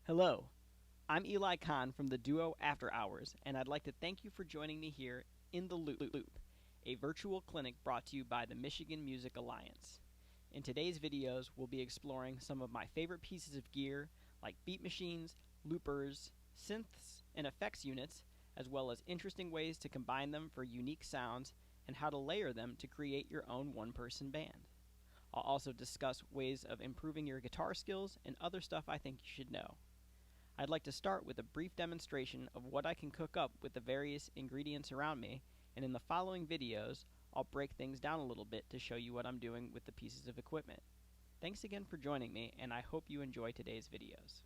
Hello, I'm Eli Kahn from the duo After Hours, and I'd like to thank you for joining me here in the Loop, a virtual clinic brought to you by the Michigan Music Alliance. In today's videos, we'll be exploring some of my favorite pieces of gear like beat machines, loopers, synths, and effects units, as well as interesting ways to combine them for unique sounds and how to layer them to create your own one-person band. I'll also discuss ways of improving your guitar skills and other stuff I think you should know. I'd like to start with a brief demonstration of what I can cook up with the various ingredients around me, and in the following videos, I'll break things down a little bit to show you what I'm doing with the pieces of equipment. Thanks again for joining me, and I hope you enjoy today's videos.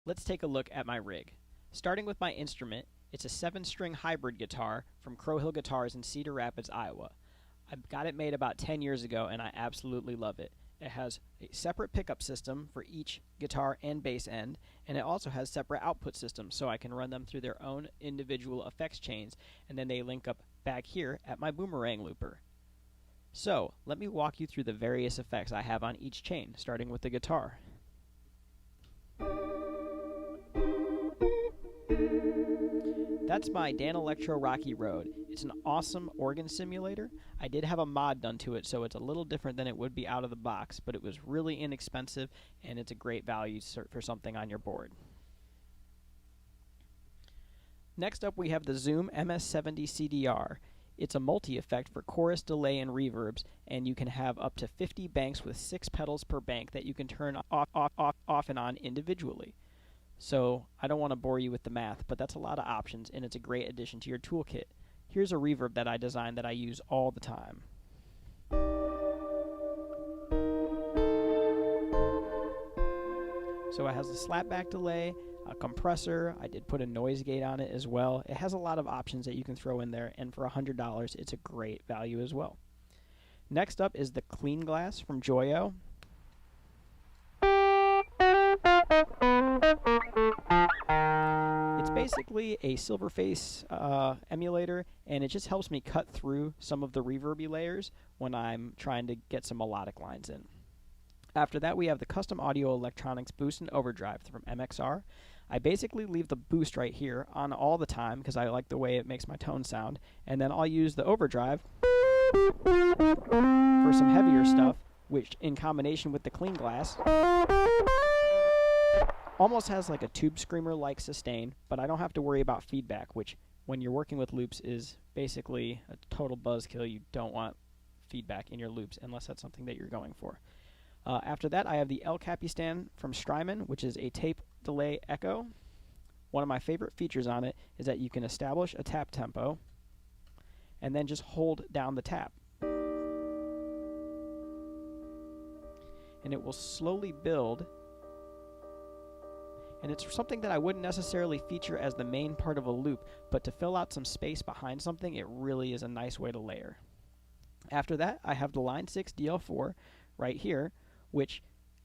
Let's take a look at my rig. Starting with my instrument, it's a 7-string hybrid guitar from Crow Hill Guitars in Cedar Rapids, Iowa. I got it made about 10 years ago and I absolutely love it. It has a separate pickup system for each guitar and bass end, and it also has separate output systems so I can run them through their own individual effects chains, and then they link up back here at my Boomerang looper. So, let me walk you through the various effects I have on each chain, starting with the guitar. That's my Danelectro Rocky Road. It's an awesome organ simulator. I did have a mod done to it, so it's a little different than it would be out of the box, but it was really inexpensive, and it's a great value for something on your board. Next up, we have the Zoom MS-70 CDR. It's a multi-effect for chorus, delay, and reverbs, and you can have up to 50 banks with 6 pedals per bank that you can turn off and on individually. So I don't want to bore you with the math, but that's a lot of options, and it's a great addition to your toolkit. Here's a reverb that I designed that I use all the time. So it has a slapback delay, a compressor. I did put a noise gate on it as well. It has a lot of options that you can throw in there, and for $100, it's a great value as well. Next up is the Clean Glass from Joyo. It's basically a Silverface emulator, and it just helps me cut through some of the reverby layers when I'm trying to get some melodic lines in. After that, we have the Custom Audio Electronics Boost and Overdrive from MXR. I basically leave the boost right here on all the time because I like the way it makes my tone sound, and then I'll use the overdrive For some heavier stuff, which in combination with the clean glass almost has like a tube screamer like sustain, but I don't have to worry about feedback, which when you're working with loops is basically a total buzzkill. You don't want feedback in your loops unless that's something that you're going for. After that, I have the El Capistan from Strymon, which is a tape delay echo. One of my favorite features on it is that you can establish a tap tempo and then just hold down the tap. And it will slowly build. And it's something that I wouldn't necessarily feature as the main part of a loop, but to fill out some space behind something, it really is a nice way to layer. After that, I have the Line 6 DL4 right here, which,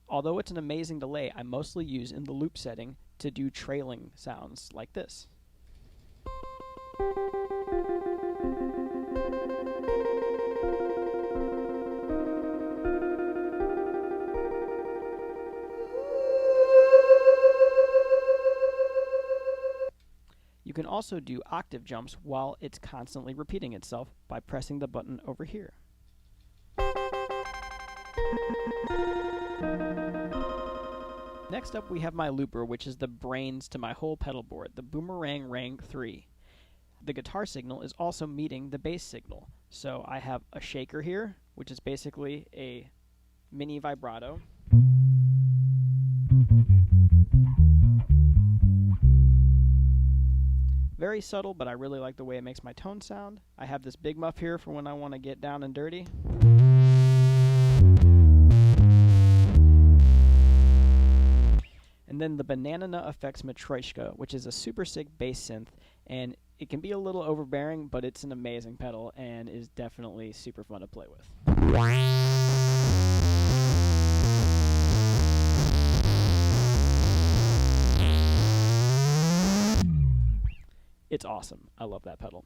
although it's an amazing delay, I mostly use in the loop setting to do trailing sounds like this. You can also do octave jumps while it's constantly repeating itself by pressing the button over here. Next up we have my looper, which is the brains to my whole pedal board, the Boomerang 3. The guitar signal is also meeting the bass signal. So I have a shaker here, which is basically a mini vibrato. Very subtle, but I really like the way it makes my tone sound. I have this big muff here for when I want to get down and dirty. And then the Banana Effects Matryoshka, which is a super sick bass synth, and it can be a little overbearing, but it's an amazing pedal and is definitely super fun to play with. It's awesome. I love that pedal.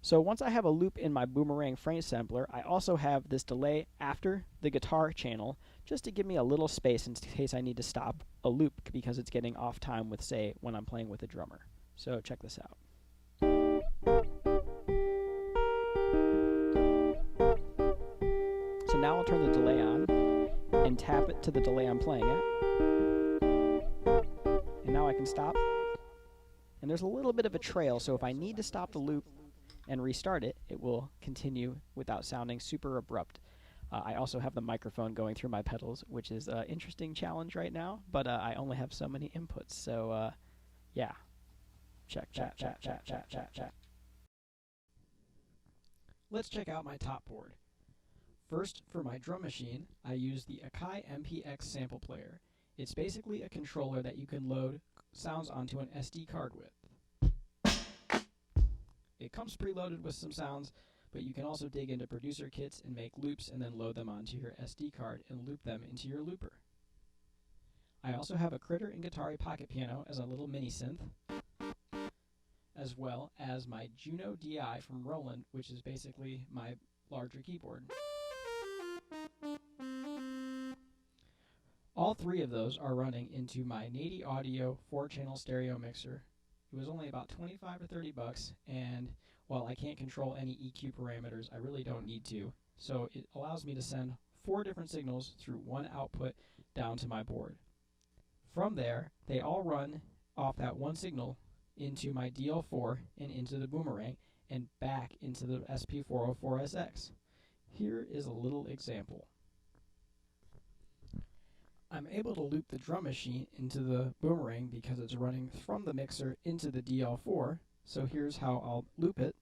So once I have a loop in my Boomerang frame sampler, I also have this delay after the guitar channel just to give me a little space in case I need to stop a loop because it's getting off time with, say, when I'm playing with a drummer. So check this out. So now I'll turn the delay on and tap it to the delay I'm playing at. And now I can stop. And there's a little bit of a trail, so if I need to stop the loop and restart it, it will continue without sounding super abrupt. I also have the microphone going through my pedals, which is an interesting challenge right now, but I only have so many inputs, so yeah. Check. Let's check out my top board. First, for my drum machine, I use the Akai MPX sample player. It's basically a controller that you can load sounds onto an SD card with. It comes preloaded with some sounds, but you can also dig into producer kits and make loops and then load them onto your SD card and loop them into your looper. I also have a Critter and Guitari Pocket Piano as a little mini synth, as well as my Juno DI from Roland, which is basically my larger keyboard. All three of those are running into my Nady Audio 4-channel stereo mixer. It was only about 25 or 30 bucks, and while I can't control any EQ parameters, I really don't need to. So it allows me to send 4 different signals through one output down to my board. From there, they all run off that one signal into my DL4 and into the Boomerang and back into the SP404SX. Here is a little example. I'm able to loop the drum machine into the Boomerang because it's running from the mixer into the DL4. So here's how I'll loop it.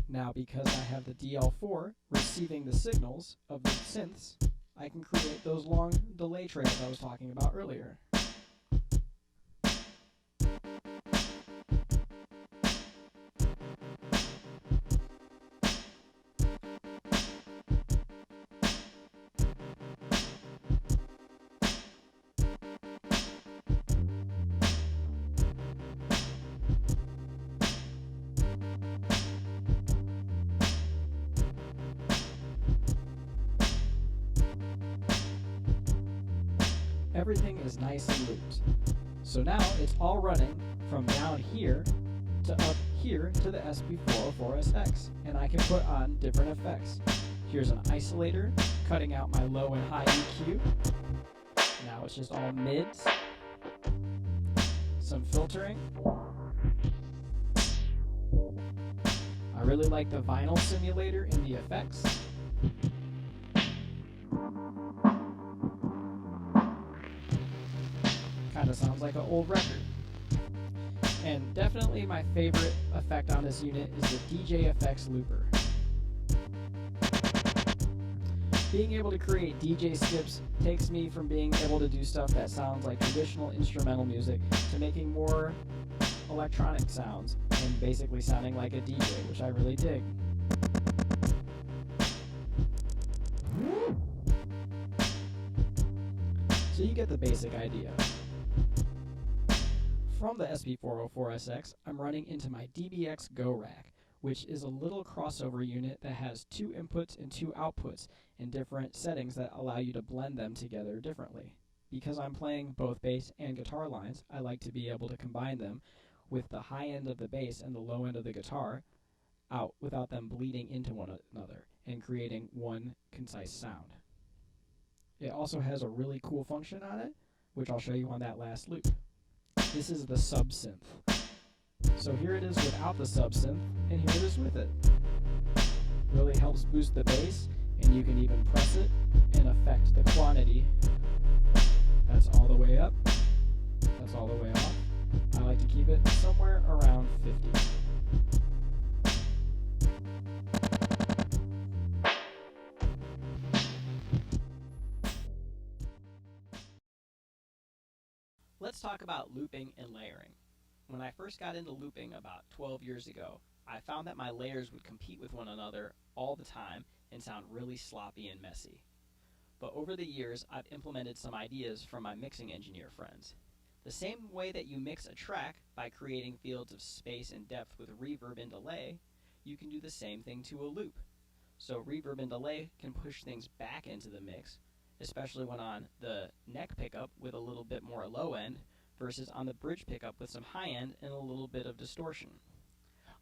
Now because I have the DL4 receiving the signals of the synths, I can create those long delay trails I was talking about earlier. Everything is nice and looped. So now it's all running from down here to up here to the SP404SX, and I can put on different effects. Here's an isolator, cutting out my low and high EQ. Now it's just all mids. Some filtering. I really like the vinyl simulator in the effects. Kind of sounds like an old record. And definitely my favorite effect on this unit is the DJ Effects Looper. Being able to create DJ skips takes me from being able to do stuff that sounds like traditional instrumental music to making more electronic sounds and basically sounding like a DJ, which I really dig. So you get the basic idea. From the SP404SX, I'm running into my DBX Go rack, which is a little crossover unit that has 2 inputs and 2 outputs in different settings that allow you to blend them together differently. Because I'm playing both bass and guitar lines, I like to be able to combine them with the high end of the bass and the low end of the guitar out without them bleeding into one another and creating one concise sound. It also has a really cool function on it, which I'll show you on that last loop. This is the sub-synth. So here it is without the sub-synth, and here it is with it. Really helps boost the bass, and you can even press it and affect the quantity. That's all the way up. That's all the way off. I like to keep it somewhere around 50. Let's talk about looping and layering. When I first got into looping about 12 years ago, I found that my layers would compete with one another all the time and sound really sloppy and messy. But over the years, I've implemented some ideas from my mixing engineer friends. The same way that you mix a track by creating fields of space and depth with reverb and delay, you can do the same thing to a loop. So reverb and delay can push things back into the mix, especially when on the neck pickup with a little bit more low end versus on the bridge pickup with some high end and a little bit of distortion.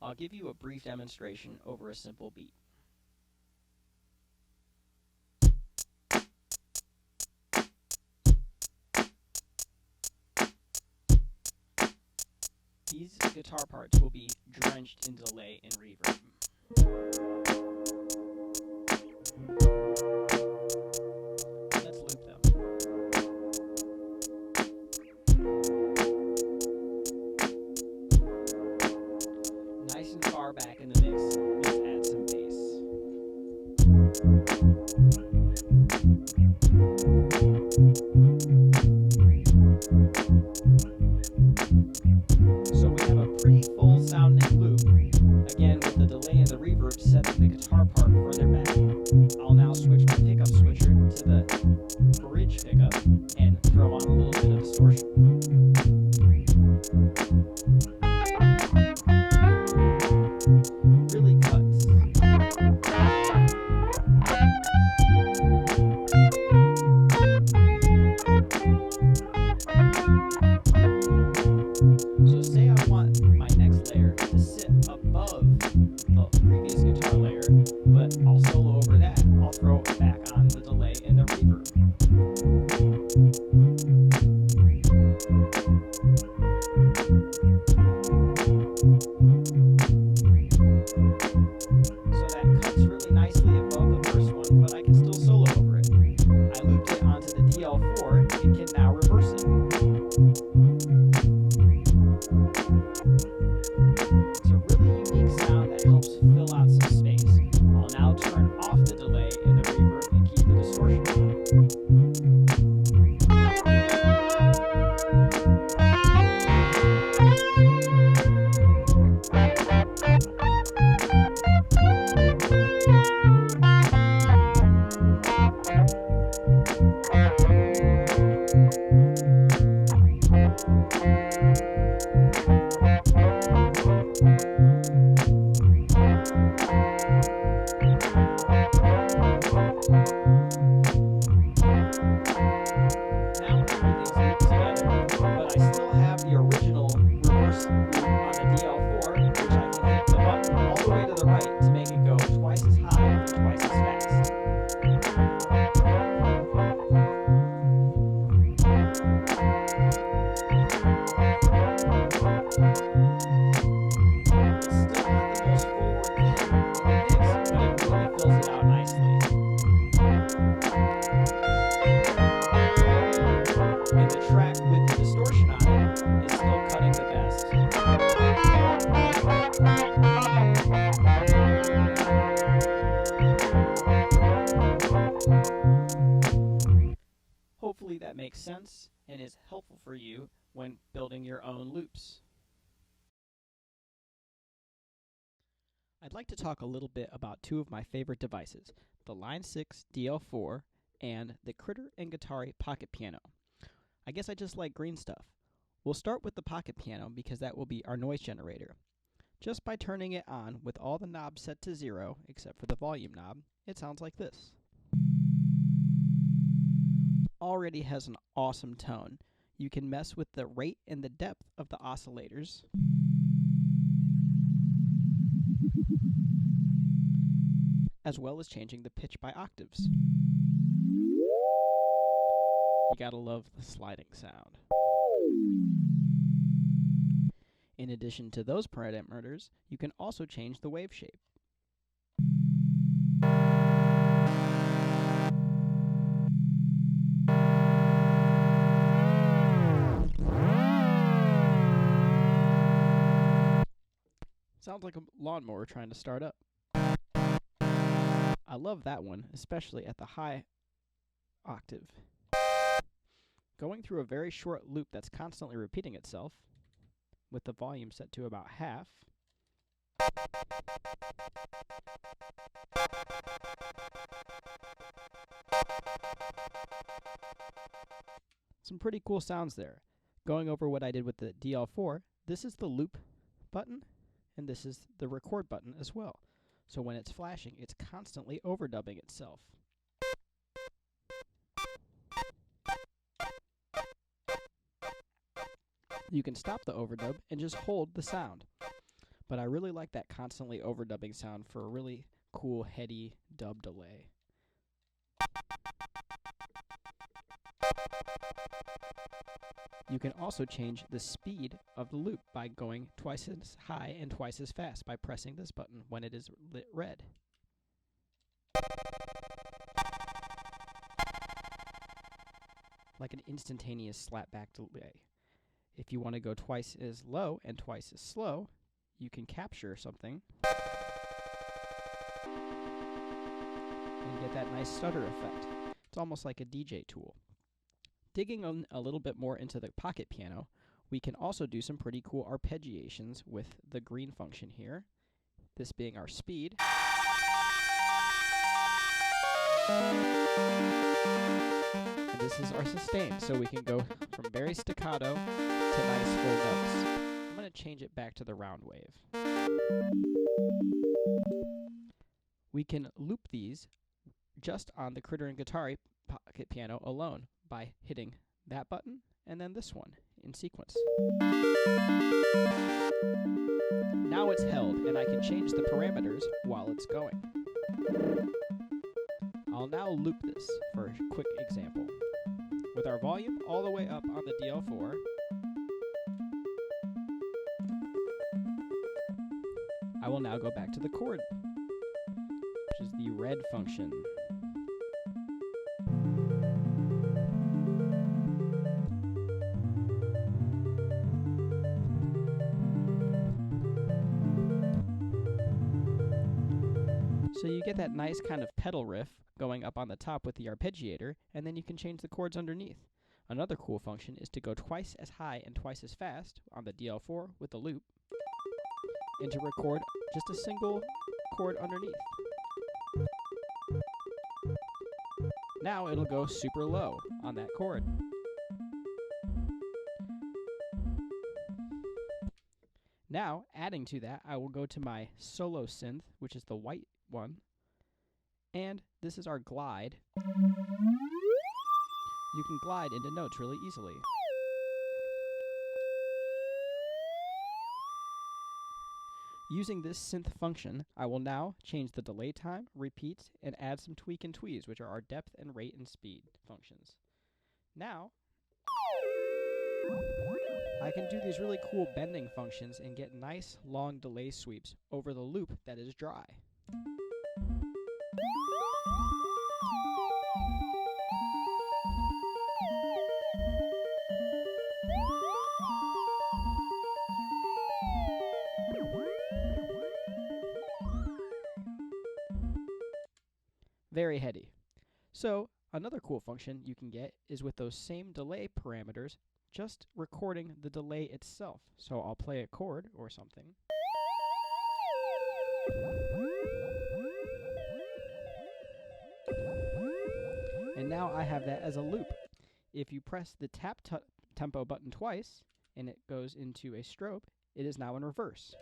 I'll give you a brief demonstration over a simple beat. These guitar parts will be drenched in delay and reverb. Let's loop them. Nice and far back in the mix, let's add some bass. So we have a pretty full sounding loop, again with the delay and the reverb setting the guitar part further back. I'll now switch my pickup switcher to the bridge pickup and throw on a little bit of distortion. Really cuts. So say I want my next layer to sit above the previous guitar layer, but I'll solo over that. I'll throw back on the delay and the reverb. So that cuts really nicely above the first one, but I can still solo over it. I looped it onto the DL4 and can now reverse it. It's a really unique sound that helps fill out some space. I'll now turn off the delay and the reverb and keep the distortion on. Now everything's looped together, but I still have the original reverse loop on the DL4, which I can the right to make it go twice as high and twice as fast. It's still not the most forward thing in the mix, but it really fills it out nicely. And the track with the distortion on it is still cutting the best. Hopefully that makes sense and is helpful for you when building your own loops. I'd like to talk a little bit about two of my favorite devices, the Line 6 DL4 and the Critter and Guitari Pocket Piano. I guess I just like green stuff. We'll start with the Pocket Piano because that will be our noise generator. Just by turning it on with all the knobs set to 0 except for the volume knob, it sounds like this. Already has an awesome tone. You can mess with the rate and the depth of the oscillators. As well as changing the pitch by octaves. You gotta love the sliding sound. In addition to those parameters, you can also change the wave shape. Sounds like a lawnmower trying to start up. I love that one, especially at the high octave. Going through a very short loop that's constantly repeating itself, with the volume set to about half, some pretty cool sounds there. Going over what I did with the DL4, this is the loop button, and this is the record button as well. So when it's flashing, it's constantly overdubbing itself. You can stop the overdub and just hold the sound. But I really like that constantly overdubbing sound for a really cool, heady dub delay. You can also change the speed of the loop by going twice as high and twice as fast by pressing this button when it is lit red. Like an instantaneous slapback delay. If you want to go twice as low and twice as slow, you can capture something and get that nice stutter effect. It's almost like a DJ tool. Digging a little bit more into the Pocket Piano, we can also do some pretty cool arpeggiations with the green function here, this being our speed. And this is our sustain, so we can go from very staccato to nice full notes. I'm going to change it back to the round wave. We can loop these just on the Critter and Guitari Pocket Piano alone by hitting that button and then this one in sequence. Now it's held, and I can change the parameters while it's going. I'll now loop this for a quick example. With our volume all the way up on the DL4, I will now go back to the chord, which is the red function. So you get that nice kind of pedal riff going up on the top with the arpeggiator, and then you can change the chords underneath. Another cool function is to go twice as high and twice as fast on the DL4 with the loop, and to record just a single chord underneath. Now it'll go super low on that chord. Now, adding to that, I will go to my solo synth, which is the white one, and this is our glide. You can glide into notes really easily. Using this synth function, I will now change the delay time, repeat, and add some tweak and tweeze, which are our depth and rate and speed functions. Now, I can do these really cool bending functions and get nice long delay sweeps over the loop that is dry. Very heady. So another cool function you can get is with those same delay parameters, just recording the delay itself. So I'll play a chord or something. And now I have that as a loop. If you press the tap tempo button twice and it goes into a strobe, it is now in reverse.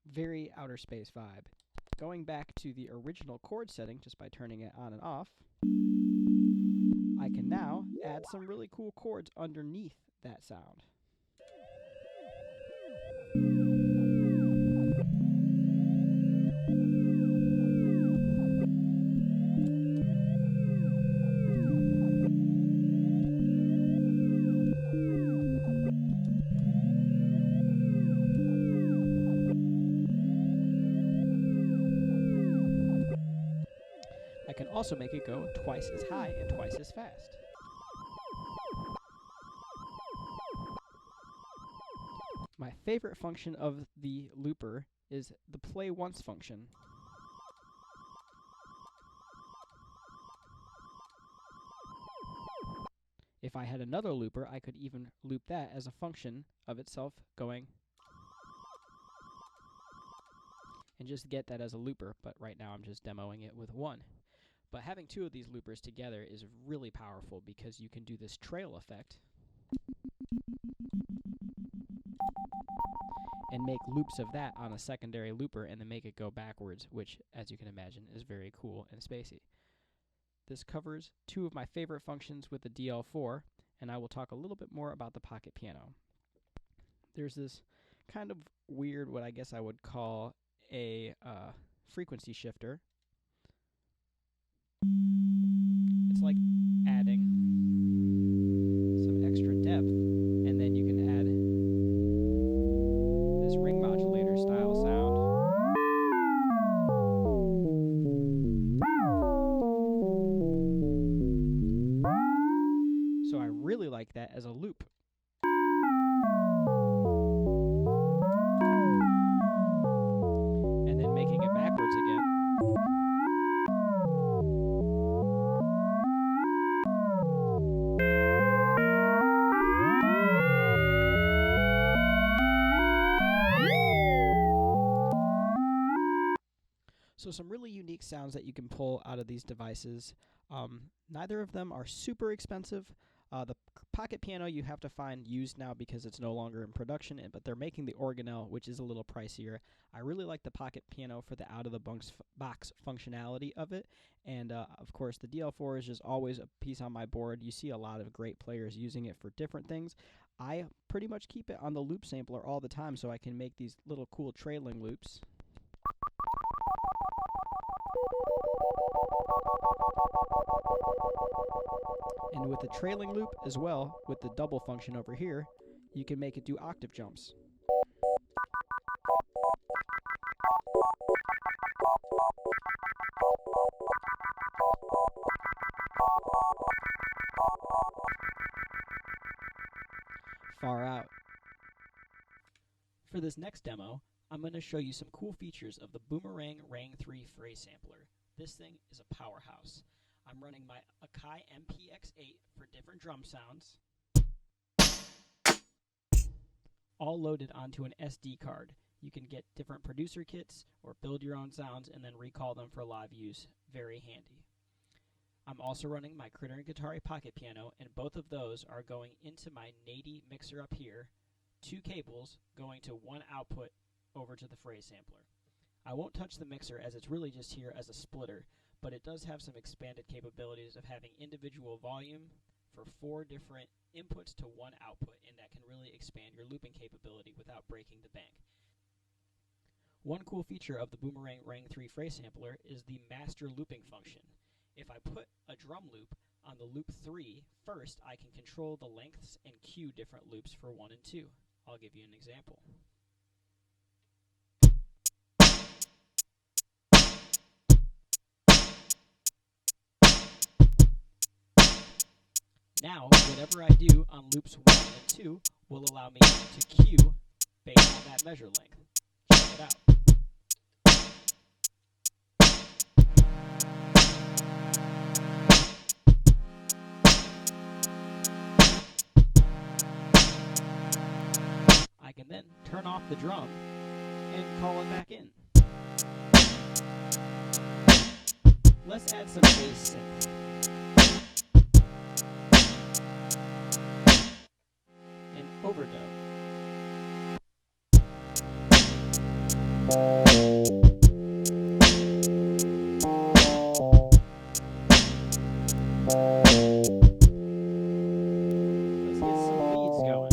Very outer space vibe. Going back to the original chord setting just by turning it on and off, I can now add some really cool chords underneath that sound. I can also make it go twice as high and twice as fast. My favorite function of the looper is the play once function. If I had another looper, I could even loop that as a function of itself going and just get that as a looper, but right now I'm just demoing it with one. But having two of these loopers together is really powerful because you can do this trail effect and make loops of that on a secondary looper and then make it go backwards, which, as you can imagine, is very cool and spacey. This covers two of my favorite functions with the DL4, and I will talk a little bit more about the pocket piano. There's this kind of weird, what I guess I would call a frequency shifter. It's like adding some extra depth, and then you can add this ring modulator style sound. So I really like that as a loop. And then making it backwards again. So some really unique sounds that you can pull out of these devices. Neither of them are super expensive. The pocket piano you have to find used now because it's no longer in production, but they're making the organelle, which is a little pricier. I really like the pocket piano for the out-of-the-box functionality of it, and of course the DL4 is just always a piece on my board. You see a lot of great players using it for different things. I pretty much keep it on the loop sampler all the time so I can make these little cool trailing loops. And with the trailing loop as well, with the double function over here, you can make it do octave jumps. Far out. For this next demo, I'm going to show you some cool features of the Boomerang Rang 3 phrase sampler. This thing is a powerhouse. I'm running my Akai MPX8 for different drum sounds, all loaded onto an SD card. You can get different producer kits or build your own sounds and then recall them for live use. Very handy. I'm also running my Critter and Guitari pocket piano, and both of those are going into my Nady mixer up here, two cables going to one output over to the phrase sampler. I won't touch the mixer as it's really just here as a splitter, but it does have some expanded capabilities of having individual volume, for 4 different inputs to 1 output, and that can really expand your looping capability without breaking the bank. One cool feature of the Boomerang Rang 3 phrase sampler is the master looping function. If I put a drum loop on the loop 3 first, I can control the lengths and cue different loops for 1 and 2. I'll give you an example. Now, whatever I do on loops 1 and 2 will allow me to cue based on that measure length. Check it out. I can then turn off the drum and call it back in. Let's add some bass synth. And overdub. Let's get some leads going.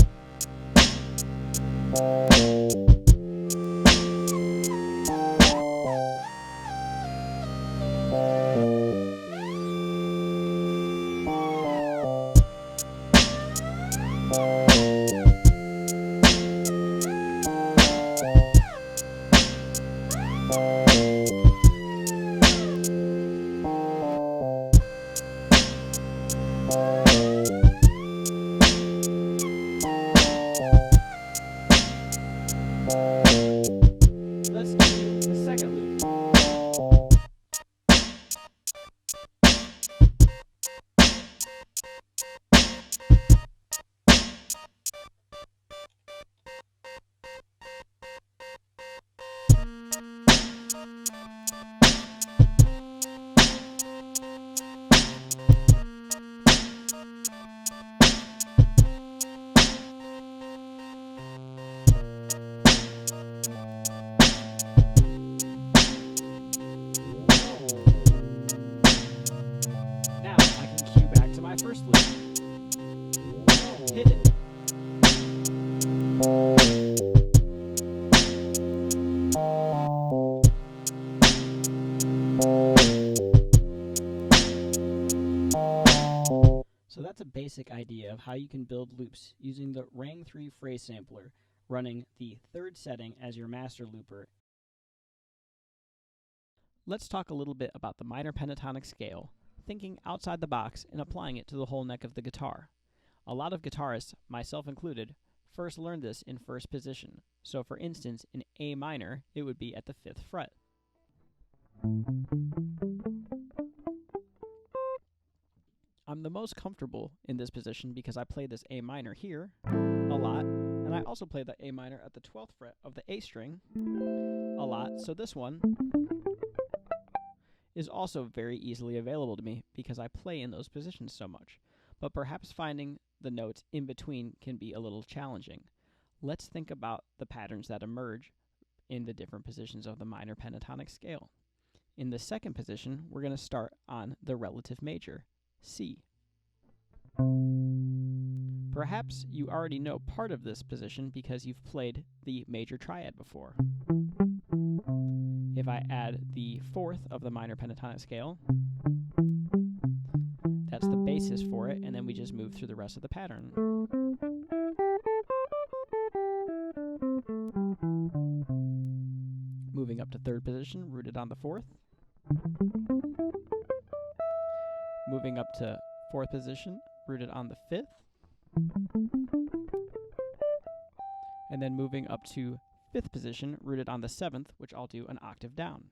Let's do the second loop. Now I can cue back to my first loop. Hit it. So that's a basic idea of how you can build loops using the Rang 3 phrase sampler, running the 3rd setting as your master looper. Let's talk a little bit about the minor pentatonic scale, thinking outside the box and applying it to the whole neck of the guitar. A lot of guitarists, myself included, first learned this in first position. So for instance, in A minor, it would be at the 5th fret. I'm the most comfortable in this position because I play this A minor here a lot, and I also play the A minor at the 12th fret of the A string a lot, so this one is also very easily available to me because I play in those positions so much. But perhaps finding the notes in between can be a little challenging. Let's think about the patterns that emerge in the different positions of the minor pentatonic scale. In the 2nd position, we're going to start on the relative major, C. Perhaps you already know part of this position because you've played the major triad before. If I add the 4th of the minor pentatonic scale, that's the basis for it, and then we just move through the rest of the pattern. Moving up to 3rd position, rooted on the 4th. Moving up to 4th position, rooted on the 5th. And then moving up to 5th position, rooted on the 7th, which I'll do an octave down.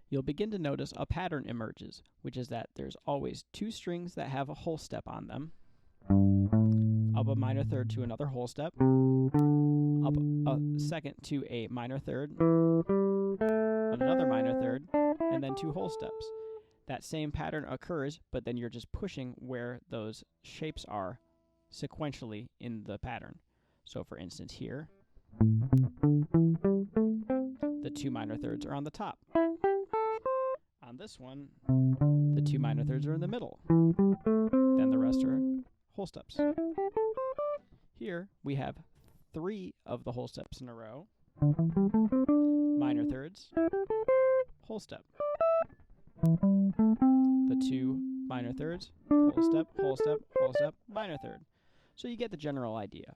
You'll begin to notice a pattern emerges, which is that there's always 2 strings that have a whole step on them, up a minor 3rd to another whole step, up a 2nd to a minor 3rd, another minor 3rd, and then 2 whole steps. That same pattern occurs, but then you're just pushing where those shapes are sequentially in the pattern. So for instance here, the 2 minor 3rds are on the top. On this one, the 2 minor thirds are in the middle. Then the rest are whole steps. Here we have 3 of the whole steps in a row. Minor thirds, whole step. The 2 minor thirds, whole step, whole step, whole step, minor third. So you get the general idea.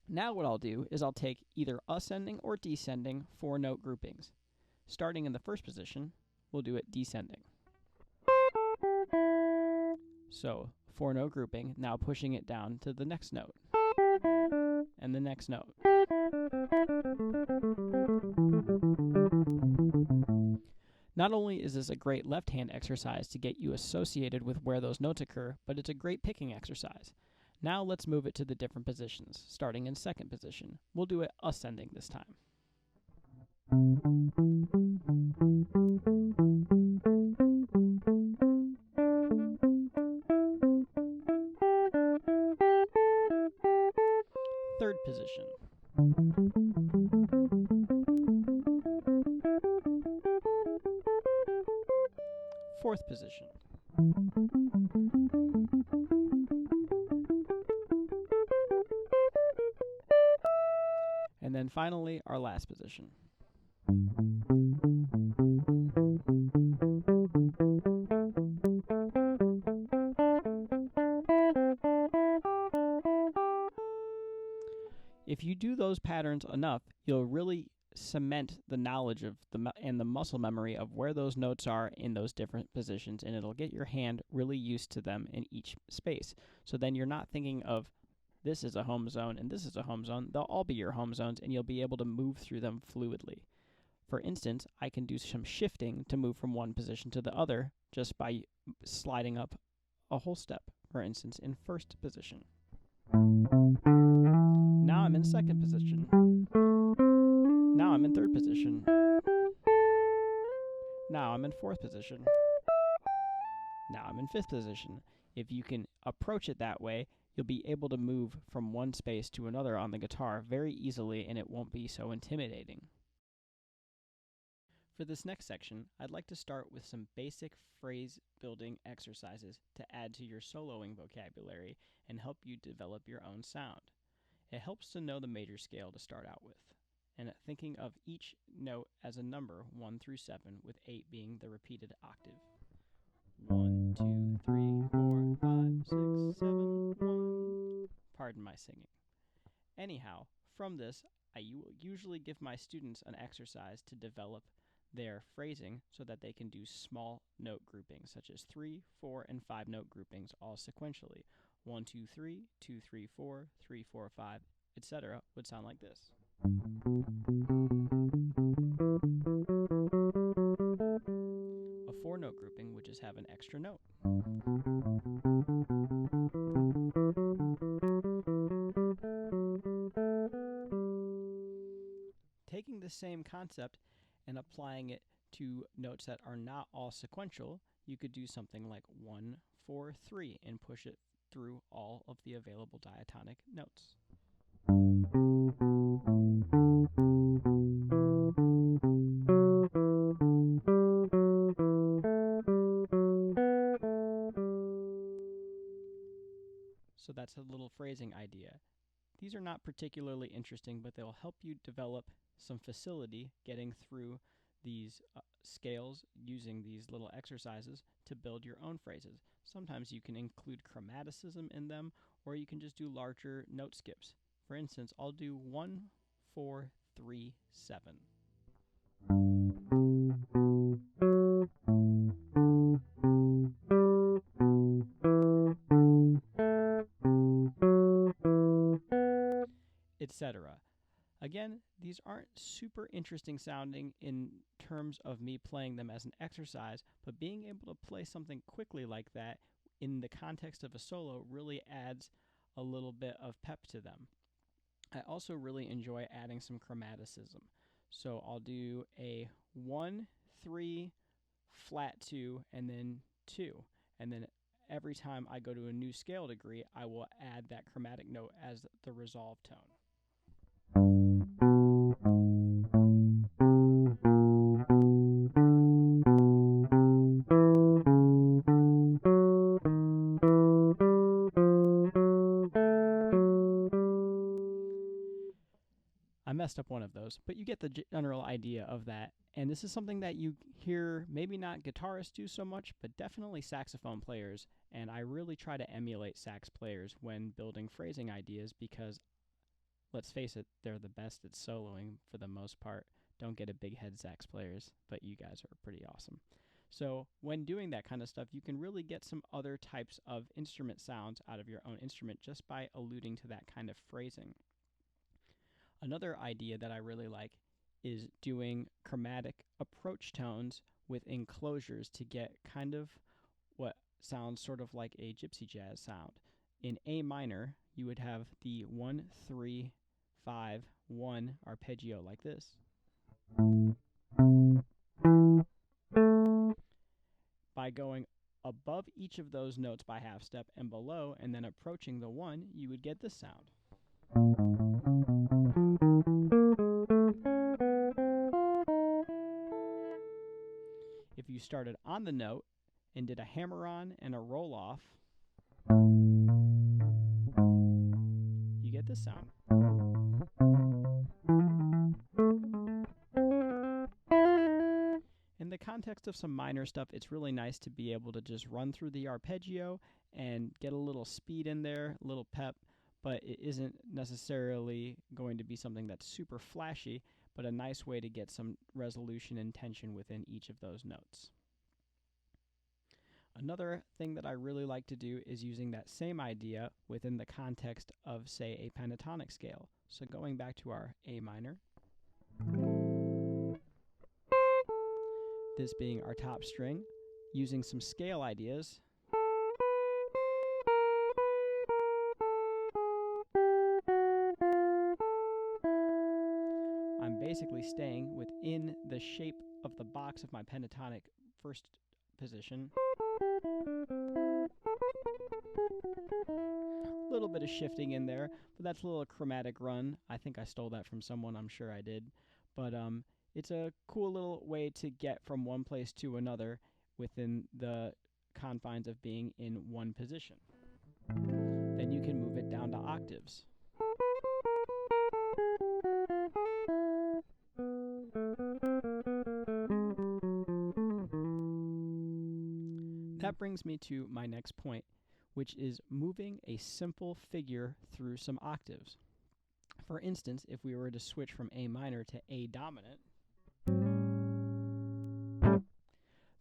Now what I'll do is I'll take either ascending or descending 4-note groupings. Starting in the first position, we'll do it descending. So 4-note grouping, now pushing it down to the next note. And the next note. Not only is this a great left-hand exercise to get you associated with where those notes occur, but it's a great picking exercise. Now let's move it to the different positions, starting in second position. We'll do it ascending this time. Third position. Fourth position. And then finally, our last position. If you do those patterns enough, you'll really cement the knowledge of and the muscle memory of where those notes are in those different positions, and it'll get your hand really used to them in each space. So then you're not thinking of this is a home zone and this is a home zone. They'll all be your home zones, and you'll be able to move through them fluidly. For instance, I can do some shifting to move from one position to the other just by sliding up a whole step, for instance, in first position. Now I'm in second position. Now I'm in third position. Now I'm in fourth position. Now I'm in fifth position. If you can approach it that way, you'll be able to move from one space to another on the guitar very easily, and it won't be so intimidating. For this next section, I'd like to start with some basic phrase building exercises to add to your soloing vocabulary and help you develop your own sound. It helps to know the major scale to start out with, and thinking of each note as a number 1 through 7, with 8 being the repeated octave. 1, 2, 3, 4, 5, 6, 7, 1. Pardon my singing. Anyhow, from this, I usually give my students an exercise to develop their phrasing so that they can do small note groupings, such as 3, 4, and 5 note groupings, all sequentially. 1, 2, 3, 2, 3, 4, 3, 4, 5, etc. would sound like this. A 4-note grouping would just have an extra note. Taking the same concept and applying it to notes that are not all sequential, you could do something like 1, 4, 3 and push it through all of the available diatonic notes. So that's a little phrasing idea. These are not particularly interesting, but they'll help you develop some facility getting through these scales using these little exercises to build your own phrases. Sometimes you can include chromaticism in them, or you can just do larger note skips. For instance, I'll do 1, 4, 3, 7. Etc. Again, these aren't super interesting sounding in terms of me playing them as an exercise, but being able to play something quickly like that in the context of a solo really adds a little bit of pep to them. I also really enjoy adding some chromaticism. So I'll do a 1, 3, flat 2, and then 2. And then every time I go to a new scale degree, I will add that chromatic note as the resolve tone. messed up one of those, but you get the general idea of that. And this is something that you hear maybe not guitarists do so much, but definitely saxophone players. And I really try to emulate sax players when building phrasing ideas because, let's face it, they're the best at soloing for the most part. Don't get a big head sax players, but you guys are pretty awesome. So when doing that kind of stuff, you can really get some other types of instrument sounds out of your own instrument just by alluding to that kind of phrasing. Another idea that I really like is doing chromatic approach tones with enclosures to get kind of what sounds sort of like a gypsy jazz sound. In A minor, you would have the 1, 3, 5, 1 arpeggio like this. By going above each of those notes by half step and below and then approaching the 1, you would get this sound. If you started on the note and did a hammer-on and a roll-off, you get this sound. In the context of some minor stuff, it's really nice to be able to just run through the arpeggio and get a little speed in there, a little pep, but it isn't necessarily going to be something that's super flashy, but a nice way to get some resolution and tension within each of those notes. Another thing that I really like to do is using that same idea within the context of, say, a pentatonic scale. So going back to our A minor, this being our top string, using some scale ideas. I'm basically staying within the shape of the box of my pentatonic first position. A little bit of shifting in there, but that's a little chromatic run. I think I stole that from someone, I'm sure I did. But it's a cool little way to get from one place to another within the confines of being in one position. Then you can move it down to octaves. That brings me to my next point, which is moving a simple figure through some octaves. For instance, if we were to switch from A minor to A dominant,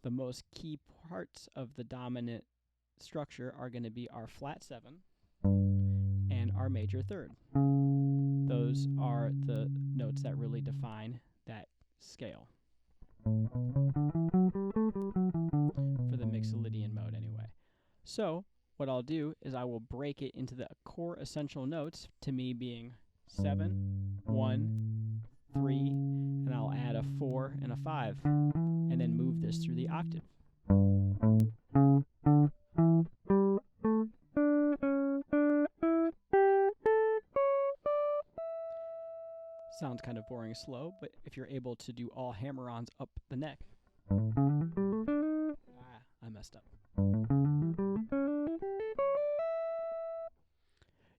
the most key parts of the dominant structure are going to be our flat 7 and our major third. Those are the notes that really define that scale. For the Mixolydian mode anyway. So what I'll do is I will break it into the core essential notes, to me being 7, 1, 3, and I'll add a 4 and a 5, and then move this through the octave. Sounds kind of boring slow, but if you're able to do all hammer-ons up the neck. I messed up.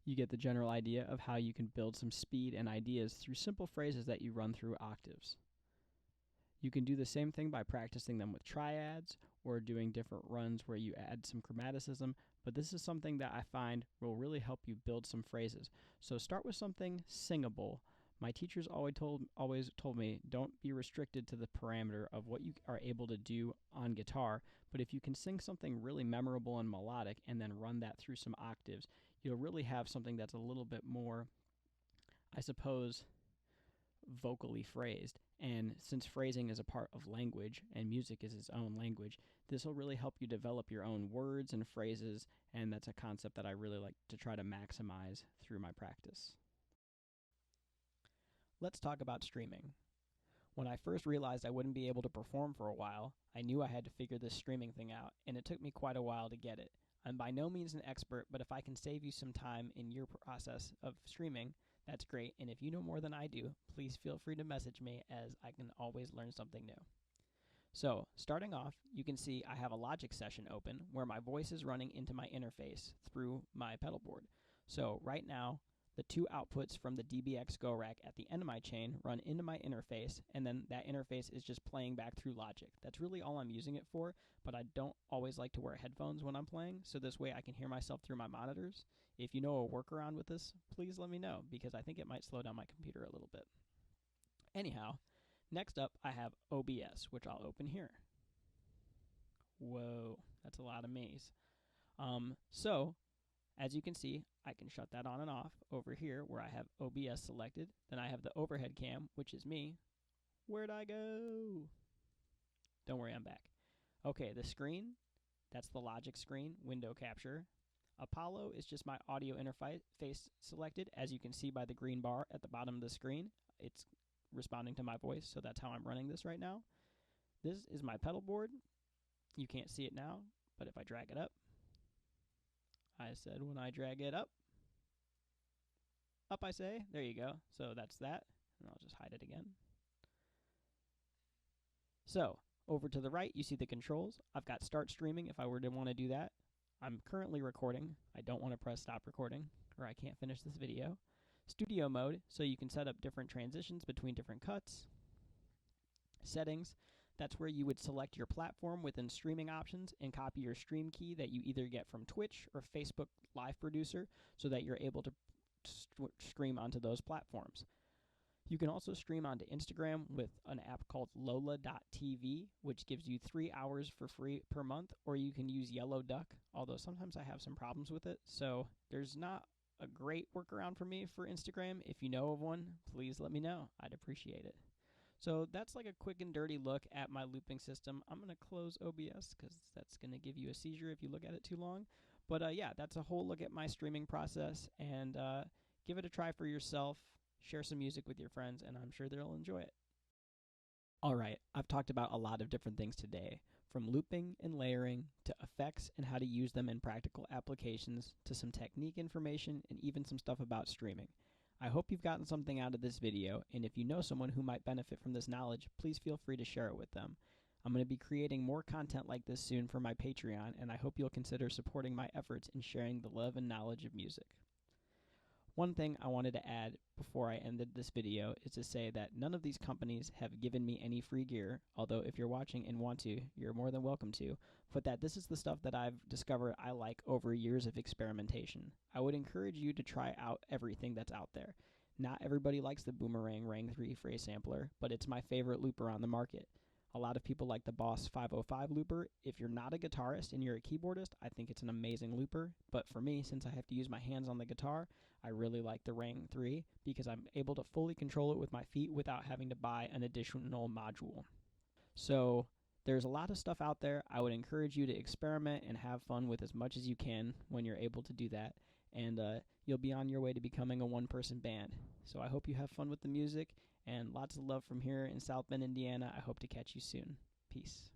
You get the general idea of how you can build some speed and ideas through simple phrases that you run through octaves. You can do the same thing by practicing them with triads or doing different runs where you add some chromaticism, but this is something that I find will really help you build some phrases. So start with something singable. My teachers always told me, don't be restricted to the parameter of what you are able to do on guitar, but if you can sing something really memorable and melodic and then run that through some octaves, you'll really have something that's a little bit more, I suppose, vocally phrased. And since phrasing is a part of language and music is its own language, this will really help you develop your own words and phrases, and that's a concept that I really like to try to maximize through my practice. Let's talk about streaming. When I first realized I wouldn't be able to perform for a while, I knew I had to figure this streaming thing out, and it took me quite a while to get it. I'm by no means an expert, but if I can save you some time in your process of streaming, that's great, and if you know more than I do, please feel free to message me, as I can always learn something new. So, starting off, you can see I have a Logic session open where my voice is running into my interface through my pedal board. So right now, The two outputs from the DBX Go rack at the end of my chain run into my interface, and then that interface is just playing back through Logic. That's really all I'm using it for, but I don't always like to wear headphones when I'm playing, so this way I can hear myself through my monitors. If you know a workaround with this, please let me know, because I think it might slow down my computer a little bit. Anyhow, next up I have OBS, which I'll open here. Whoa, that's a lot of maze. So, as you can see, I can shut that on and off over here where I have OBS selected. Then I have the overhead cam, which is me. Where'd I go? Don't worry, I'm back. Okay, the screen, that's the Logic screen, window capture. Apollo is just my audio interface selected. As you can see by the green bar at the bottom of the screen, it's responding to my voice, so that's how I'm running this right now. This is my pedal board. You can't see it now, but if I drag it up, I said when I drag it up I say, there you go. So that's that, and I'll just hide it again. So, over to the right, you see the controls. I've got start streaming if I were to want to do that. I'm currently recording. I don't want to press stop recording, or I can't finish this video. Studio mode, so you can set up different transitions between different cuts. Settings, that's where you would select your platform within streaming options and copy your stream key that you either get from Twitch or Facebook Live Producer so that you're able to stream onto those platforms. You can also stream onto Instagram with an app called Lola.tv, which gives you 3 hours for free per month, or you can use Yellow Duck, although sometimes I have some problems with it, so there's not a great workaround for me for Instagram. If you know of one, please let me know. I'd appreciate it. So that's like a quick and dirty look at my looping system. I'm going to close OBS because that's going to give you a seizure if you look at it too long. But yeah, that's a whole look at my streaming process, and give it a try for yourself. Share some music with your friends, and I'm sure they'll enjoy it. All right, I've talked about a lot of different things today, from looping and layering to effects and how to use them in practical applications to some technique information and even some stuff about streaming. I hope you've gotten something out of this video, and if you know someone who might benefit from this knowledge, please feel free to share it with them. I'm going to be creating more content like this soon for my Patreon, and I hope you'll consider supporting my efforts in sharing the love and knowledge of music. One thing I wanted to add before I ended this video is to say that none of these companies have given me any free gear, although if you're watching and want to, you're more than welcome to, but that this is the stuff that I've discovered I like over years of experimentation. I would encourage you to try out everything that's out there. Not everybody likes the Boomerang Rang 3 phrase sampler, but it's my favorite looper on the market. A lot of people like the Boss 505 looper. If you're not a guitarist and you're a keyboardist, I think it's an amazing looper. But for me, since I have to use my hands on the guitar, I really like the Rang 3 because I'm able to fully control it with my feet without having to buy an additional module. So there's a lot of stuff out there. I would encourage you to experiment and have fun with as much as you can when you're able to do that. And you'll be on your way to becoming a one-person band. So I hope you have fun with the music, and lots of love from here in South Bend, Indiana. I hope to catch you soon. Peace.